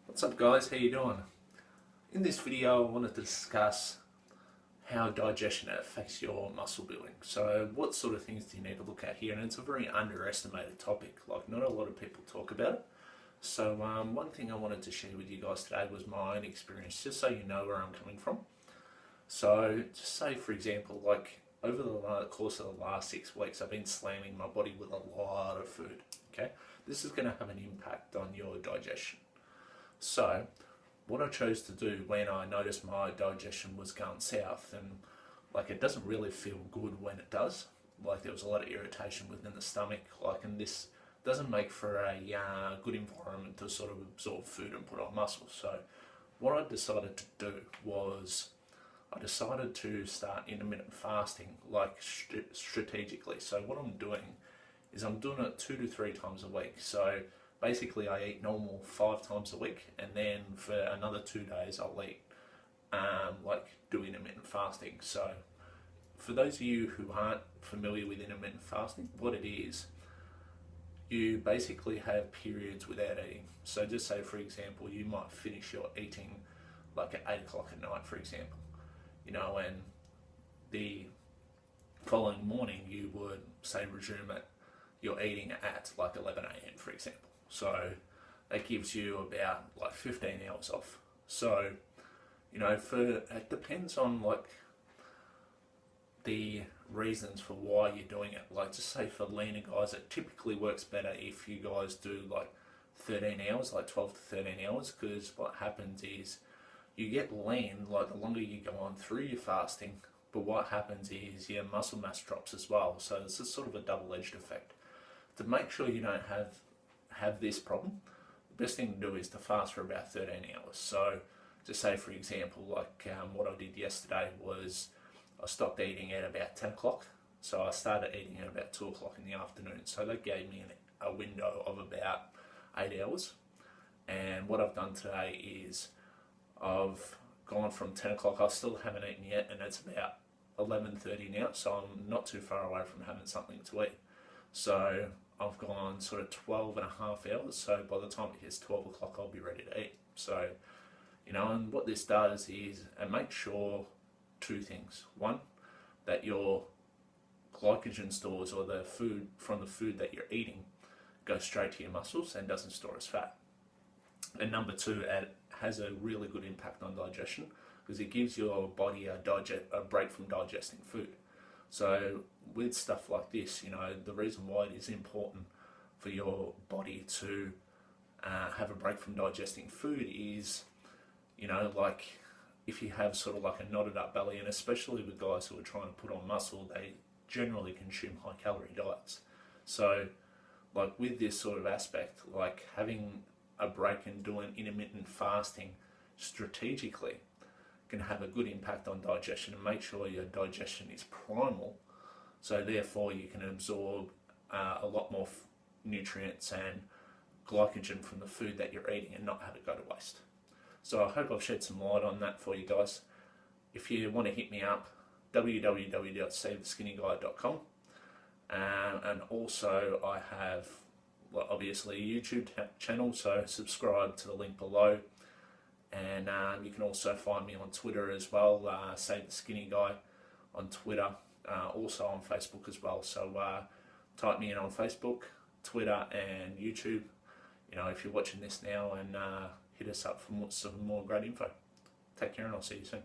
What's up guys, how you doing? In this video I wanted to discuss how digestion affects your muscle building. So what sort of things do you need to look at here? And it's a very underestimated topic, like not a lot of people talk about it. So one thing I wanted to share with you guys today was my own experience, just so you know where I'm coming from. So just say for example, like over the course of the last 6 weeks I've been slamming my body with a lot of food. Okay, this is going to have an impact on your digestion. So what I chose to do when I noticed my digestion was going south, and like it doesn't really feel good when it does, like there was a lot of irritation within the stomach, like, and this doesn't make for a good environment to sort of absorb food and put on muscle. So what I decided to do was I decided to start intermittent fasting, like strategically. So what I'm doing is I'm doing it 2 to 3 times a week. So basically I eat normal 5 times a week, and then for another 2 days I'll eat do intermittent fasting. So for those of you who aren't familiar with intermittent fasting, what it is, you basically have periods without eating. So just say for example you might finish your eating like at 8 o'clock at night, for example, you know, and the following morning you would say resume it, you're eating at like 11 a.m. for example. So that gives you about like 15 hours off. So, you know, it depends on like the reasons for why you're doing it. Like just say for leaner guys, it typically works better if you guys do like 13 hours, like 12 to 13 hours, because what happens is you get lean like the longer you go on through your fasting, but what happens is your muscle mass drops as well. So it's just sort of a double-edged effect. To make sure you don't have this problem, the best thing to do is to fast for about 13 hours. So just say for example, like what I did yesterday was I stopped eating at about 10 o'clock. So I started eating at about 2 o'clock in the afternoon. So that gave me a window of about 8 hours. And what I've done today is I've gone from 10 o'clock, I still haven't eaten yet, and it's about 11:30 now, so I'm not too far away from having something to eat. So I've gone sort of 12 and a half hours, so by the time it hits 12 o'clock I'll be ready to eat. So, you know, and what this does is it makes sure 2 things. One, that your glycogen stores, or the food from the food that you're eating, goes straight to your muscles and doesn't store as fat. And number 2, it has a really good impact on digestion, because it gives your body a break from digesting food. So with stuff like this, you know, the reason why it is important for your body to have a break from digesting food is, you know, like if you have sort of like a knotted up belly, and especially with guys who are trying to put on muscle, they generally consume high calorie diets. So like with this sort of aspect, like having a break and doing intermittent fasting strategically can have a good impact on digestion and make sure your digestion is primal, so therefore you can absorb a lot more nutrients and glycogen from the food that you're eating and not have it go to waste. So I hope I've shed some light on that for you guys. If you want to hit me up, www.savetheskinnyguy.com, and also I have obviously a YouTube channel, so subscribe to the link below. And you can also find me on Twitter as well, Save the Skinny Guy on Twitter, also on Facebook as well. So type me in on Facebook, Twitter and YouTube, you know, if you're watching this now, and hit us up for some more great info. Take care, and I'll see you soon.